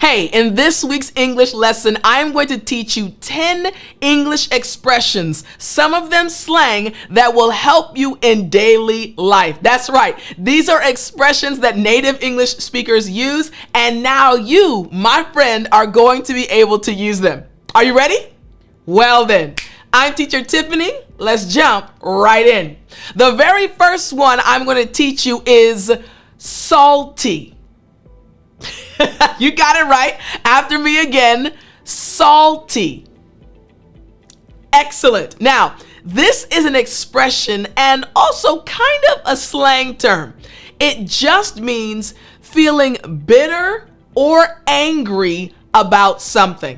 Hey, in this week's English lesson, I'm going to teach you 10 English expressions, some of them slang, that will help you in daily life. That's right. These are expressions that native English speakers use, and now you, my friend, are going to be able to use them. Are you ready? Well then, I'm teacher Tiffany. Let's jump right in. The very first one I'm going to teach you is salty. You got it right. After me again, salty. Excellent. Now, this is an expression and also kind of a slang term. It just means feeling bitter or angry about something.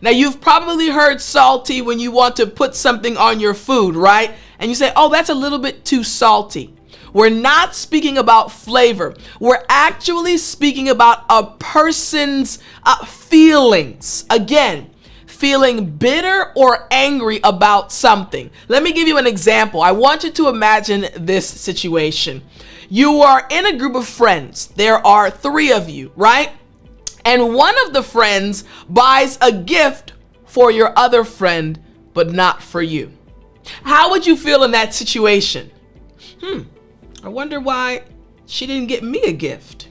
Now, you've probably heard salty when you want to put something on your food, right? And you say, oh, that's a little bit too salty. We're not speaking about flavor. We're actually speaking about a person's feelings. Again, feeling bitter or angry about something. Let me give you an example. I want you to imagine this situation. You are in a group of friends. There are 3 of you, right? And one of the friends buys a gift for your other friend, but not for you. How would you feel in that situation? I wonder why she didn't get me a gift.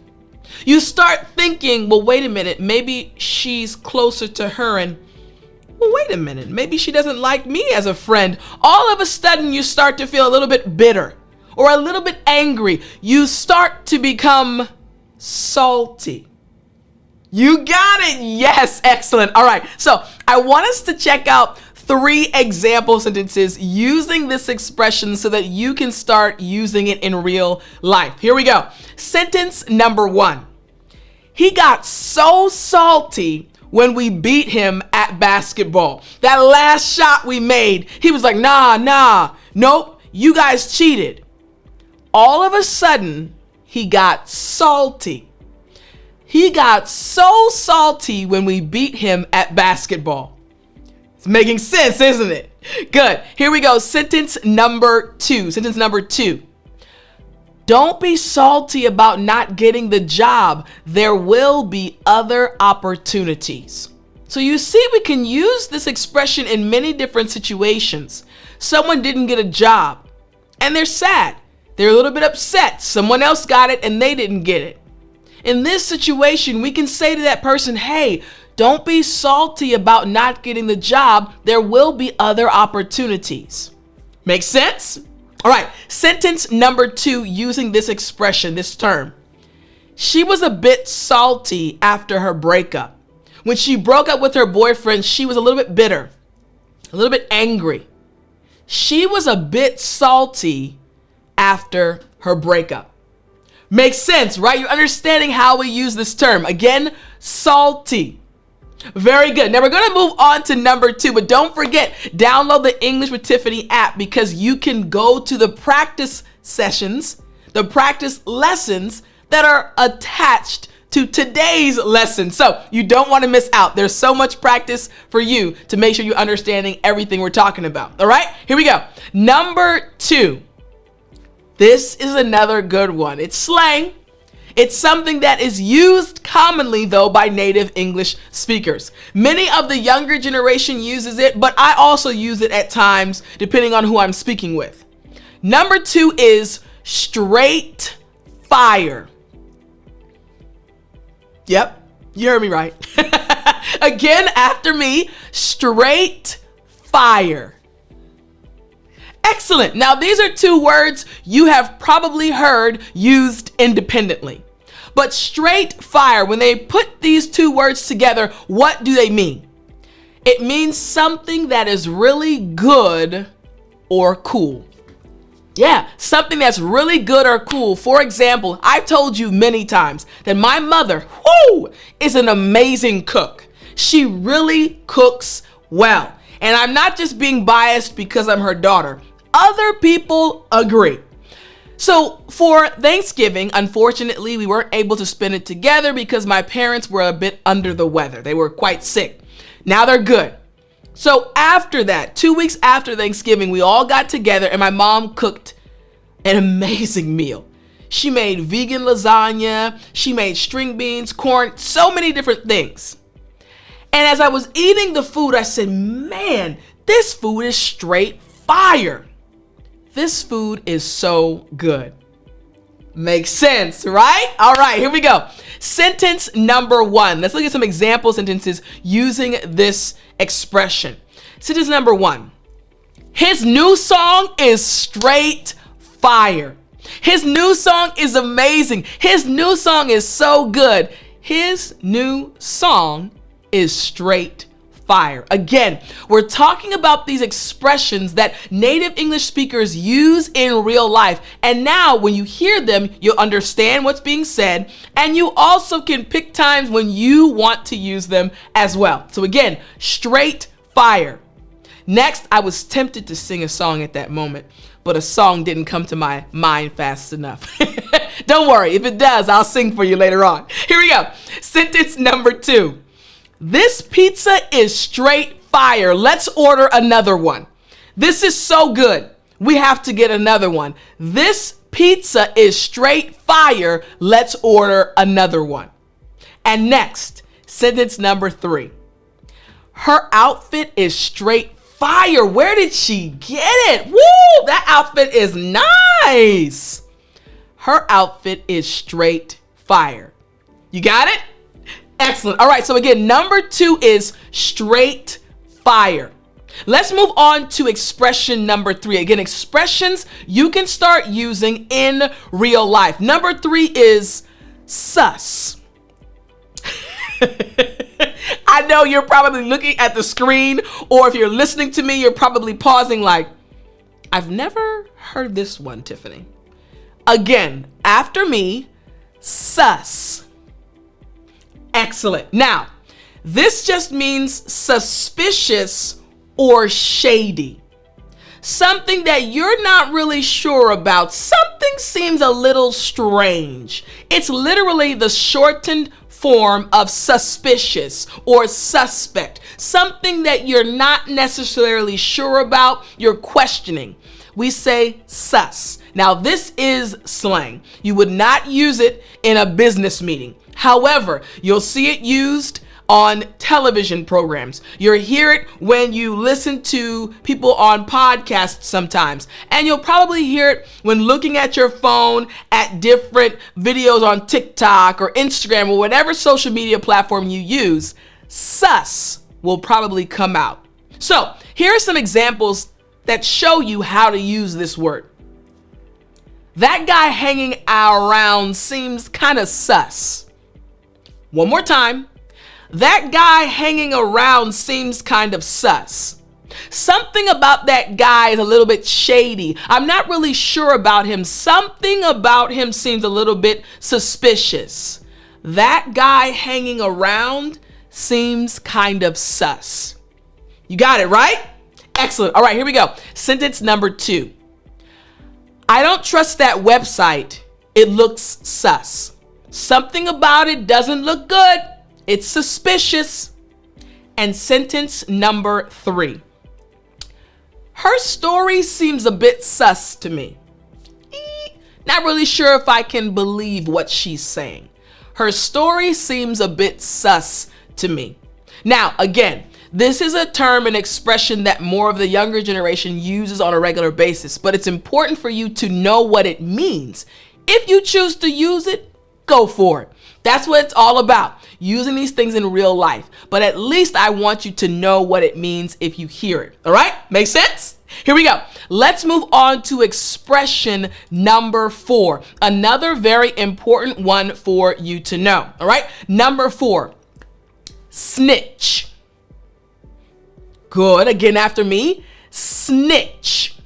You start thinking, well, wait a minute, maybe she's closer to her, and well, wait a minute, maybe she doesn't like me as a friend. All of a sudden, you start to feel a little bit bitter or a little bit angry. You start to become salty. You got it. Yes, excellent. All right, so I want us to check out 3 example sentences using this expression so that you can start using it in real life. Here we go. Sentence number 1. He got so salty when we beat him at basketball. That last shot we made, he was like, nope, you guys cheated. All of a sudden, he got salty. He got so salty when we beat him at basketball. It's making sense, isn't it? Good. Here we go. Sentence number 2. Sentence number 2. Don't be salty about not getting the job. There will be other opportunities. So you see, we can use this expression in many different situations. Someone didn't get a job and they're sad. They're a little bit upset. Someone else got it and they didn't get it. In this situation, we can say to that person, hey, don't be salty about not getting the job. There will be other opportunities. Make sense? All right, sentence number 2 using this expression, this term. She was a bit salty after her breakup. When she broke up with her boyfriend, she was a little bit bitter, a little bit angry. She was a bit salty after her breakup. Makes sense, right? You're understanding how we use this term. Again, salty. Very good. Now we're going to move on to number 2, but don't forget, download the English with Tiffani app because you can go to the practice sessions, the practice lessons that are attached to today's lesson. So you don't want to miss out. There's so much practice for you to make sure you're understanding everything we're talking about. All right, here we go. Number 2. This is another good one. It's slang. It's something that is used commonly, though, by native English speakers. Many of the younger generation uses it, but I also use it at times, depending on who I'm speaking with. Number 2 is straight fire. Yep, you heard me right. Again, after me, straight fire. Excellent. Now, these are 2 words you have probably heard used independently. But straight fire, when they put these 2 words together, what do they mean? It means something that is really good or cool. Yeah, something that's really good or cool. For example, I've told you many times that my mother, is an amazing cook. She really cooks well. And I'm not just being biased because I'm her daughter. Other people agree. So for Thanksgiving, unfortunately, we weren't able to spend it together because my parents were a bit under the weather. They were quite sick. Now they're good. So after that, 2 weeks after Thanksgiving, we all got together and my mom cooked an amazing meal. She made vegan lasagna. She made string beans, corn, so many different things. And as I was eating the food, I said, man, this food is straight fire. This food is so good. Makes sense, right? All right, here we go. Sentence number 1. Let's look at some example sentences using this expression. Sentence number 1. His new song is straight fire. His new song is amazing. His new song is so good. His new song is straight fire. Again, we're talking about these expressions that native English speakers use in real life. And now when you hear them, you'll understand what's being said, and you also can pick times when you want to use them as well. So again, straight fire. Next, I was tempted to sing a song at that moment, but a song didn't come to my mind fast enough. Don't worry, if it does, I'll sing for you later on. Here we go. Sentence number 2. This pizza is straight fire. Let's order another one. This is so good. We have to get another one. This pizza is straight fire. Let's order another one. And next, sentence number 3. Her outfit is straight fire. Where did she get it? Woo! That outfit is nice. Her outfit is straight fire. You got it? Excellent. All right. So again, number 2 is straight fire. Let's move on to expression number 3. Again, expressions you can start using in real life. Number 3 is sus. I know you're probably looking at the screen, or if you're listening to me, you're probably pausing like, I've never heard this one, Tiffany. Again, after me, sus. Excellent. Now, this just means suspicious or shady. Something that you're not really sure about. Something seems a little strange. It's literally the shortened form of suspicious or suspect. Something that you're not necessarily sure about, you're questioning. We say sus. Now, this is slang. You would not use it in a business meeting. However, you'll see it used on television programs. You'll hear it when you listen to people on podcasts sometimes. And you'll probably hear it when looking at your phone at different videos on TikTok or Instagram or whatever social media platform you use. Sus will probably come out. So here are some examples that show you how to use this word. That guy hanging around seems kind of sus. One more time. That guy hanging around seems kind of sus. Something about that guy is a little bit shady. I'm not really sure about him. Something about him seems a little bit suspicious. That guy hanging around seems kind of sus. You got it, right? Excellent. All right, here we go. Sentence number 2. I don't trust that website. It looks sus. Something about it doesn't look good. It's suspicious. And sentence number 3. Her story seems a bit sus to me. Not really sure if I can believe what she's saying. Her story seems a bit sus to me. Now, again, this is a term and expression that more of the younger generation uses on a regular basis, but it's important for you to know what it means. If you choose to use it, go for it. That's what it's all about, using these things in real life. But at least I want you to know what it means if you hear it. All right? Make sense? Here we go. Let's move on to expression number 4. Another very important one for you to know. All right? Number 4, snitch. Good. Again, after me, snitch.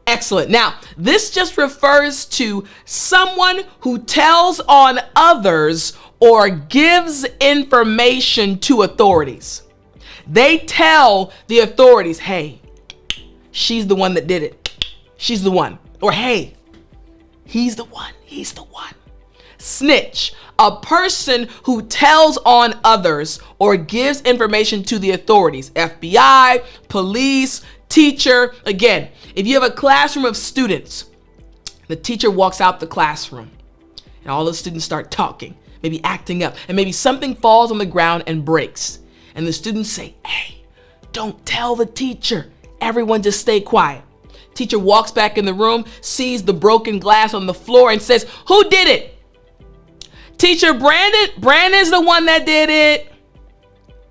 Excellent. Now, this just refers to someone who tells on others or gives information to authorities. They tell the authorities, hey, she's the one that did it. She's the one. Or hey, he's the one. He's the one. Snitch, a person who tells on others or gives information to the authorities, FBI, police, teacher. Again, if you have a classroom of students The teacher walks out the classroom and all the students start talking, maybe acting up, and maybe something falls on the ground and breaks. And the students say, "Hey, don't tell the teacher. Everyone just stay quiet." Teacher walks back in the room, sees the broken glass on the floor and says, "Who did it?" "Teacher Brandon's the one that did it."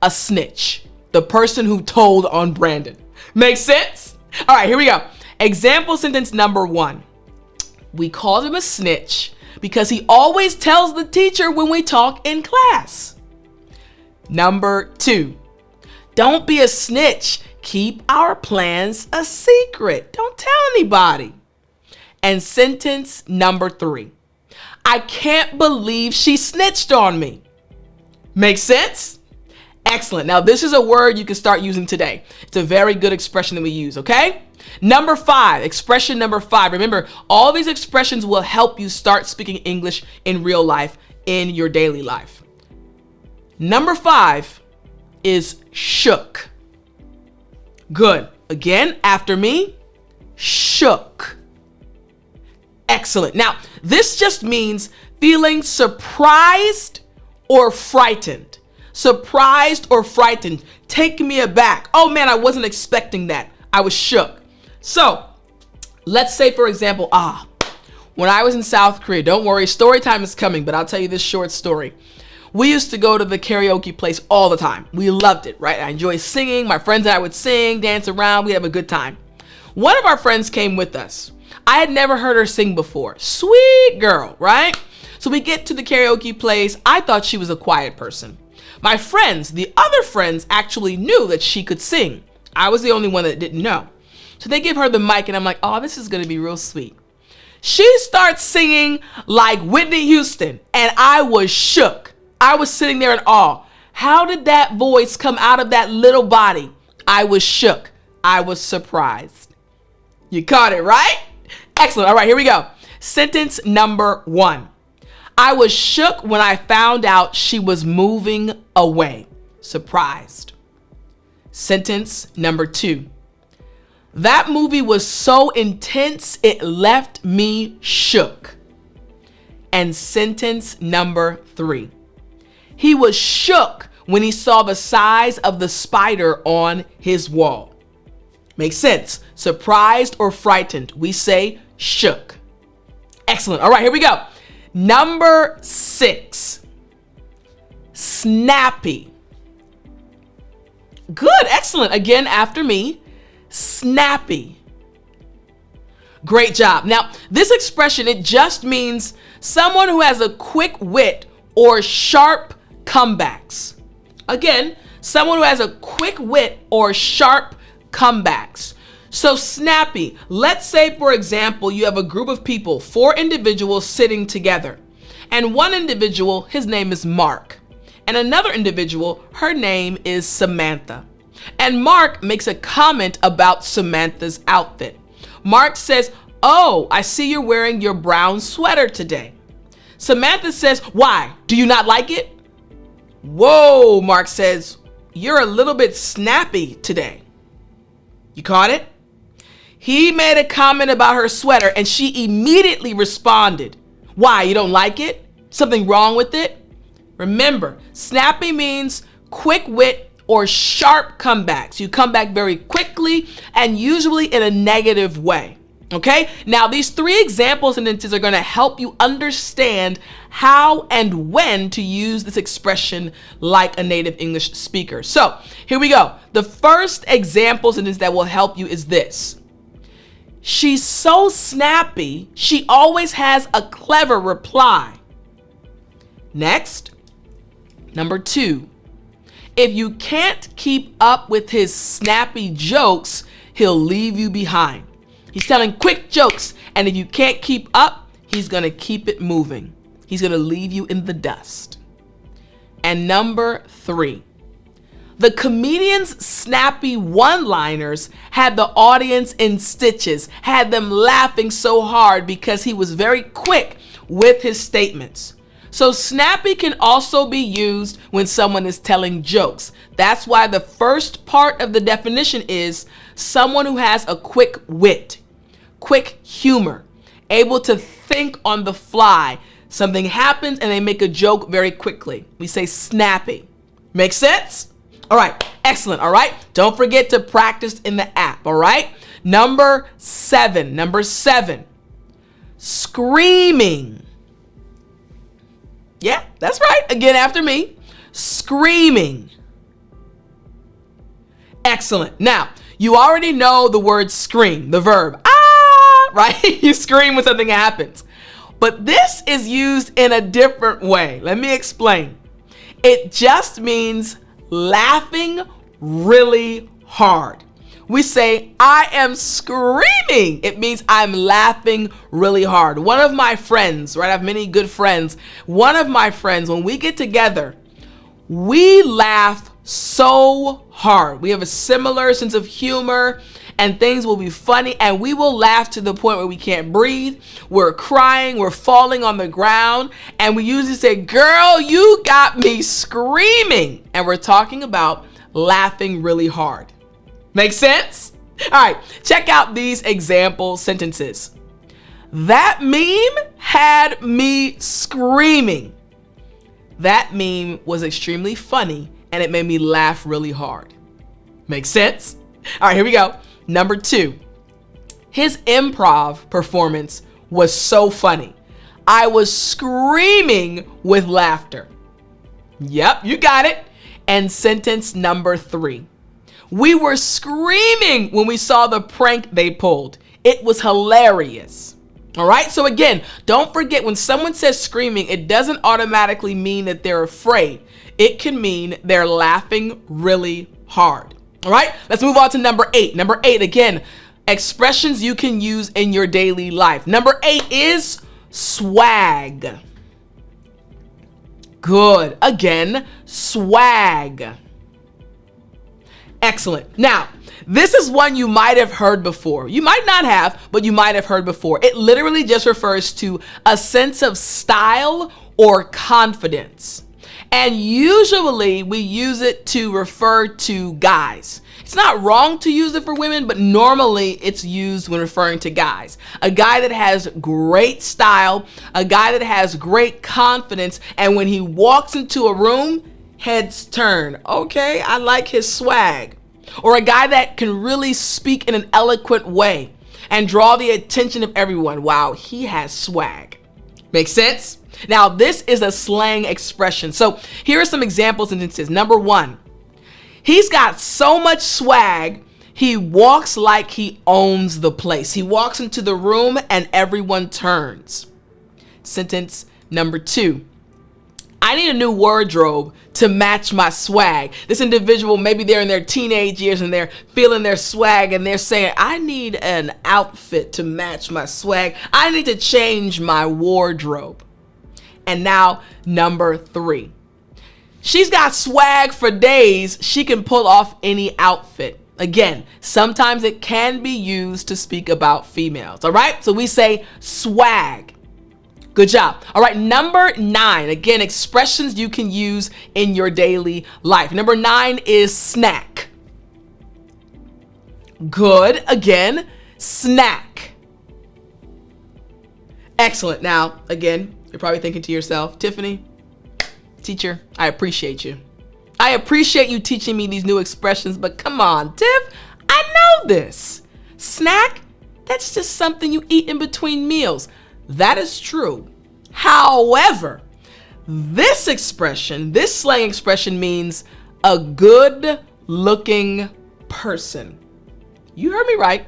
A snitch, the person who told on Brandon. Make sense? All right, here we go. Example sentence number 1. We called him a snitch because he always tells the teacher when we talk in class. Number 2. Don't be a snitch. Keep our plans a secret. Don't tell anybody. And sentence number 3. I can't believe she snitched on me. Make sense? Excellent. Now, this is a word you can start using today. It's a very good expression that we use, okay? Number 5, expression number 5. Remember, all these expressions will help you start speaking English in real life, in your daily life. Number 5 is shook. Good. Again, after me, shook. Excellent. Now, this just means feeling surprised or frightened. Surprised or frightened. Taking me aback. Oh man, I wasn't expecting that. I was shook. So, let's say for example, when I was in South Korea, don't worry, story time is coming, but I'll tell you this short story. We used to go to the karaoke place all the time. We loved it, right? I enjoyed singing. My friends and I would sing, dance around. We'd have a good time. One of our friends came with us. I had never heard her sing before. Sweet girl, right? So we get to the karaoke place. I thought she was a quiet person. My friends, the other friends, actually knew that she could sing. I was the only one that didn't know. So they give her the mic and I'm like, oh, this is gonna be real sweet. She starts singing like Whitney Houston and I was shook. I was sitting there in awe. How did that voice come out of that little body? I was shook. I was surprised. You caught it, right? Excellent. All right, here we go. Sentence number 1. I was shook when I found out she was moving away. Surprised. Sentence number 2. That movie was so intense, it left me shook. And sentence number 3. He was shook when he saw the size of the spider on his wall. Makes sense. Surprised or frightened. We say shook. Excellent. All right, here we go. Number 6. Snappy. Good. Excellent. Again, after me. Snappy. Great job. Now, this expression, it just means someone who has a quick wit or sharp comebacks. Again, someone who has a quick wit or sharp comebacks. So snappy, let's say for example, you have a group of people, 4 individuals sitting together. And one individual, his name is Mark. And another individual, her name is Samantha. And Mark makes a comment about Samantha's outfit. Mark says, "Oh, I see you're wearing your brown sweater today." Samantha says, "Why? Do you not like it?" "Whoa," Mark says, "you're a little bit snappy today." You caught it? He made a comment about her sweater and she immediately responded, "Why, you don't like it? Something wrong with it?" Remember, snappy means quick wit or sharp comebacks. You come back very quickly and usually in a negative way. Okay? Now, these 3 example sentences are going to help you understand how and when to use this expression like a native English speaker. So, here we go. The first example sentence that will help you is this. She's so snappy, she always has a clever reply. Next, number 2. If you can't keep up with his snappy jokes, he'll leave you behind. He's telling quick jokes, and if you can't keep up, he's going to keep it moving. He's going to leave you in the dust. And number 3, the comedian's snappy one-liners had the audience in stitches, had them laughing so hard because he was very quick with his statements. So snappy can also be used when someone is telling jokes. That's why the first part of the definition is someone who has a quick wit, quick humor, able to think on the fly. Something happens and they make a joke very quickly. We say snappy. Make sense? All right, excellent. All right, don't forget to practice in the app. All right, number seven, screaming. Yeah, that's right. Again, after me, screaming. Excellent. Now, you already know the word scream, the verb, right? You scream when something happens. But this is used in a different way. Let me explain. It just means laughing really hard. We say, I am screaming. It means I'm laughing really hard. One of my friends, right? I have many good friends. One of my friends, when we get together, we laugh so hard. We have a similar sense of humor and things will be funny and we will laugh to the point where we can't breathe. We're crying, we're falling on the ground, and we usually say, girl, you got me screaming. And we're talking about laughing really hard. Make sense? All right, check out these example sentences. That meme had me screaming. That meme was extremely funny and it made me laugh really hard. Make sense? All right, here we go. Number 2, his improv performance was so funny. I was screaming with laughter. Yep, you got it. And sentence number 3, we were screaming when we saw the prank they pulled. It was hilarious. All right, so again, don't forget when someone says screaming, it doesn't automatically mean that they're afraid. It can mean they're laughing really hard. All right, let's move on to number 8. Number 8, again, expressions you can use in your daily life. Number 8 is swag. Good. Again, swag. Excellent. Now, this is one you might have heard before. You might not have, but you might have heard before. It literally just refers to a sense of style or confidence. And usually we use it to refer to guys. It's not wrong to use it for women, but normally it's used when referring to guys. A guy that has great style, a guy that has great confidence, and when he walks into a room, heads turn. Okay, I like his swag. Or a guy that can really speak in an eloquent way and draw the attention of everyone. Wow, he has swag. Make sense? Now, this is a slang expression. So here are some example sentences. Number 1, he's got so much swag, he walks like he owns the place. He walks into the room and everyone turns. Sentence number 2, I need a new wardrobe to match my swag. This individual, maybe they're in their teenage years and they're feeling their swag and they're saying, I need an outfit to match my swag. I need to change my wardrobe. And now number 3, she's got swag for days. She can pull off any outfit. Again, sometimes it can be used to speak about females. All right, so we say swag. Good job. All right, number 9, again, expressions you can use in your daily life. Number 9 is snack. Good. Again, snack. Excellent. Now, again, you're probably thinking to yourself, Tiffani, teacher, I appreciate you. I appreciate you teaching me these new expressions, but come on, Tiff, I know this. Snack, that's just something you eat in between meals. That is true. However, this expression, this slang expression means a good looking person. You heard me right.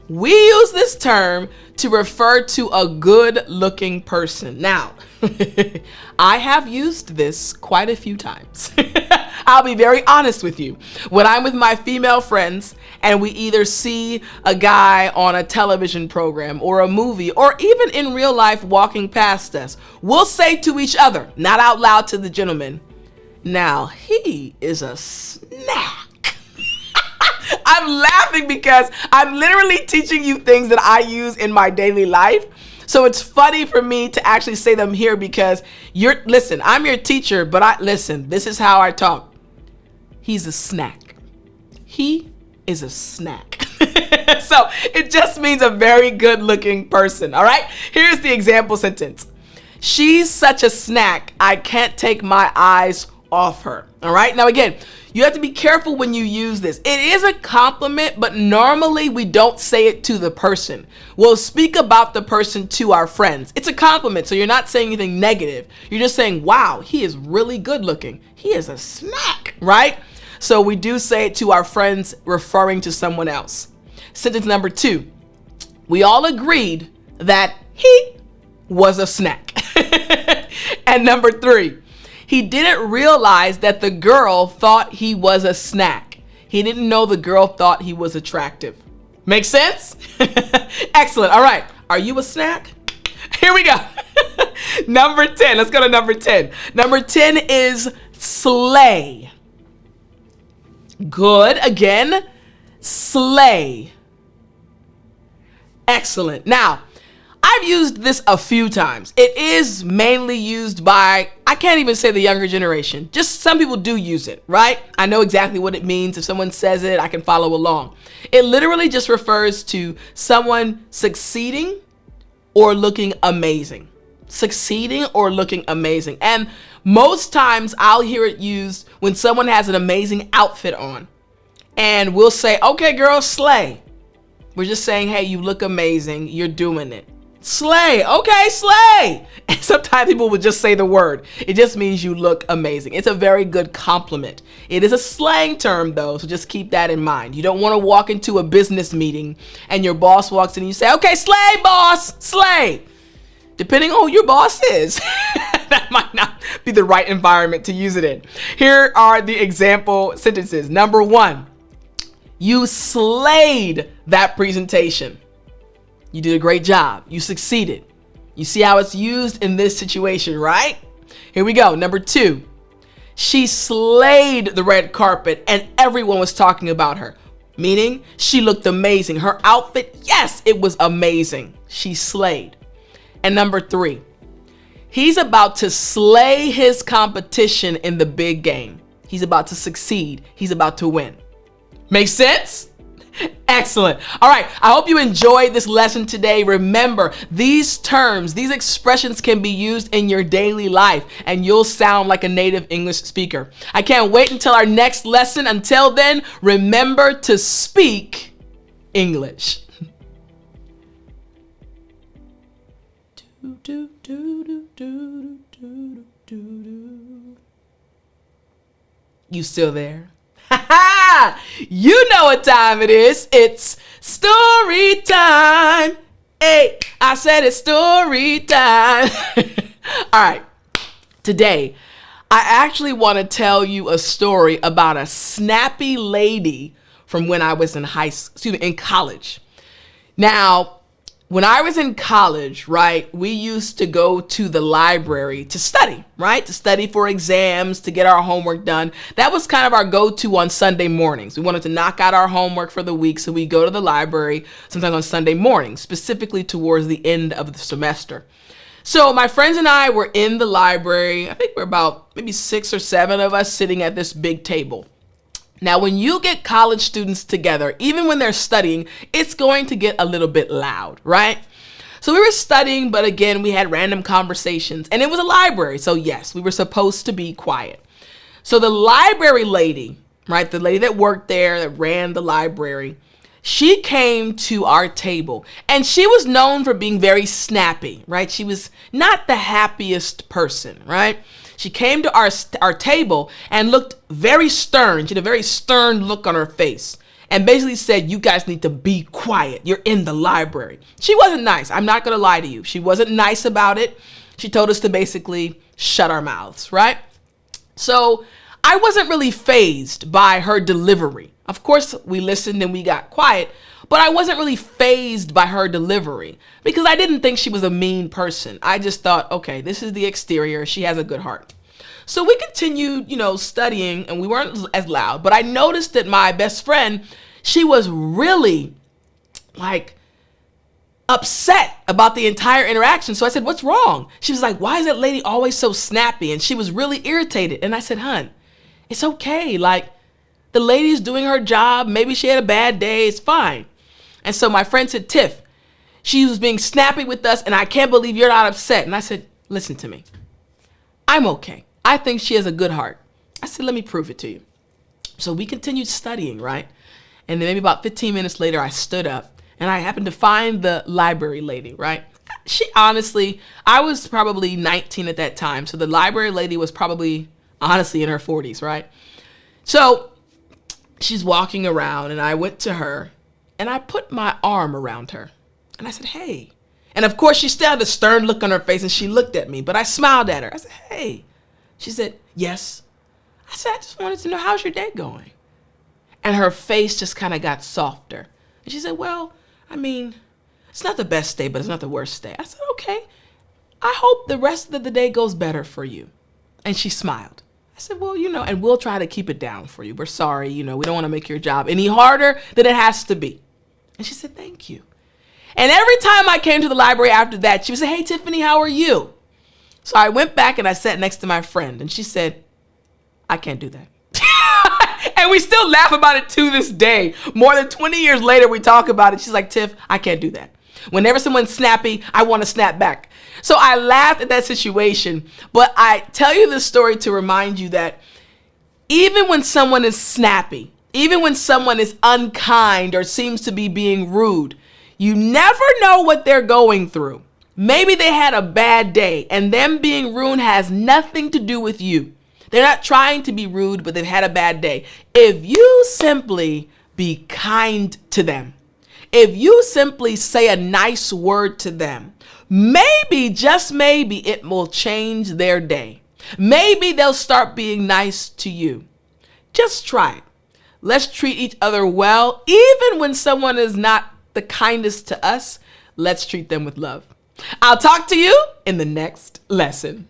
We use this term to refer to a good looking person. Now, I have used this quite a few times. I'll be very honest with you. When I'm with my female friends and we either see a guy on a television program or a movie or even in real life walking past us, we'll say to each other, not out loud to the gentleman, now he is a snack. I'm laughing because I'm literally teaching you things that I use in my daily life. So it's funny for me to actually say them here because listen, I'm your teacher, but listen, this is how I talk. He's a snack. He is a snack. So it just means a very good looking person. All right. Here's the example sentence. She's such a snack. I can't take my eyes off her. All right. Now, again, you have to be careful when you use this. It is a compliment, but normally we don't say it to the person. We'll speak about the person to our friends. It's a compliment, so you're not saying anything negative. You're just saying, wow, he is really good looking. He is a snack, right? So we do say it to our friends referring to someone else. Sentence number 2. We all agreed that he was a snack. And number 3. He didn't realize that the girl thought he was a snack. He didn't know the girl thought he was attractive. Make sense? Excellent. All right. Are you a snack? Here we go. Number 10. Let's go to number 10. Number 10 is slay. Good. Again, slay. Excellent. Now, I've used this a few times. It is mainly used by, I can't even say the younger generation. Just some people do use it, right? I know exactly what it means. If someone says it, I can follow along. It literally just refers to someone succeeding or looking amazing. Succeeding or looking amazing. And most times I'll hear it used when someone has an amazing outfit on. And we'll say, okay, girl, slay. We're just saying, hey, you look amazing. You're doing it. Slay. Okay, slay. And sometimes people would just say the word. It just means you look amazing. It's a very good compliment. It is a slang term though, so just keep that in mind. You don't want to walk into a business meeting and your boss walks in and you say, okay, slay, boss, slay. Depending on who your boss is, that might not be the right environment to use it in. Here are the example sentences. Number 1, you slayed that presentation. You did a great job. You succeeded. You see how it's used in this situation, right? Here we go. Number 2, she slayed the red carpet and everyone was talking about her. Meaning she looked amazing. Her outfit, yes, it was amazing. She slayed. And number 3, he's about to slay his competition in the big game. He's about to succeed. He's about to win. Make sense? Excellent. All right. I hope you enjoyed this lesson today. Remember, these terms, these expressions can be used in your daily life and you'll sound like a native English speaker. I can't wait until our next lesson. Until then, remember to speak English. You still there? You know what time it is. It's story time. Hey, I said it's story time. All right. Today, I actually want to tell you a story about a snappy lady from when I was in college. Now, when I was in college, right, we used to go to the library to study, right? To study for exams, to get our homework done. That was kind of our go-to on Sunday mornings. We wanted to knock out our homework for the week, so we go to the library sometimes on Sunday mornings, specifically towards the end of the semester. So my friends and I were in the library. I think we're about maybe 6 or 7 of us sitting at this big table. Now, when you get college students together, even when they're studying, it's going to get a little bit loud, right? So we were studying, but again, we had random conversations and it was a library. So yes, we were supposed to be quiet. So the library lady, right? The lady that worked there, that ran the library, she came to our table and she was known for being very snappy, right? She was not the happiest person, right? She came to our table and looked very stern. She had a very stern look on her face and basically said, you guys need to be quiet. You're in the library. She wasn't nice. I'm not going to lie to you. She wasn't nice about it. She told us to basically shut our mouths, right? So I wasn't really fazed by her delivery. Of course, we listened and we got quiet, but I wasn't really fazed by her delivery because I didn't think she was a mean person. I just thought, okay, this is the exterior. She has a good heart. So we continued, studying and we weren't as loud, but I noticed that my best friend, she was really upset about the entire interaction. So I said, what's wrong? She was like, why is that lady always so snappy? And she was really irritated. And I said, hun, it's okay. The lady's doing her job. Maybe she had a bad day. It's fine. And so my friend said, Tiff, she was being snappy with us and I can't believe you're not upset. And I said, listen to me. I'm okay. I think she has a good heart. I said, let me prove it to you. So we continued studying, right? And then maybe about 15 minutes later, I stood up and I happened to find the library lady, right? She honestly, I was probably 19 at that time. So the library lady was probably honestly in her 40s, right? So she's walking around and I went to her and I put my arm around her and I said, hey. And of course she still had a stern look on her face and she looked at me, but I smiled at her. I said, hey. She said, yes. I said, I just wanted to know, how's your day going? And her face just kind of got softer. And she said, well, I mean, it's not the best day, but it's not the worst day. I said, okay. I hope the rest of the day goes better for you. And she smiled. I said, well, and we'll try to keep it down for you. We're sorry, we don't want to make your job any harder than it has to be. And she said, thank you. And every time I came to the library after that, she would say, hey, Tiffani, how are you? So I went back and I sat next to my friend and she said, I can't do that. And we still laugh about it to this day. More than 20 years later, we talk about it. She's like, Tiff, I can't do that. Whenever someone's snappy, I want to snap back. So I laughed at that situation. But I tell you this story to remind you that even when someone is snappy, even when someone is unkind or seems to be being rude, you never know what they're going through. Maybe they had a bad day and them being rude has nothing to do with you. They're not trying to be rude, but they've had a bad day. If you simply be kind to them, if you simply say a nice word to them, maybe, just maybe, it will change their day. Maybe they'll start being nice to you. Just try it. Let's treat each other well. Even when someone is not the kindest to us, let's treat them with love. I'll talk to you in the next lesson.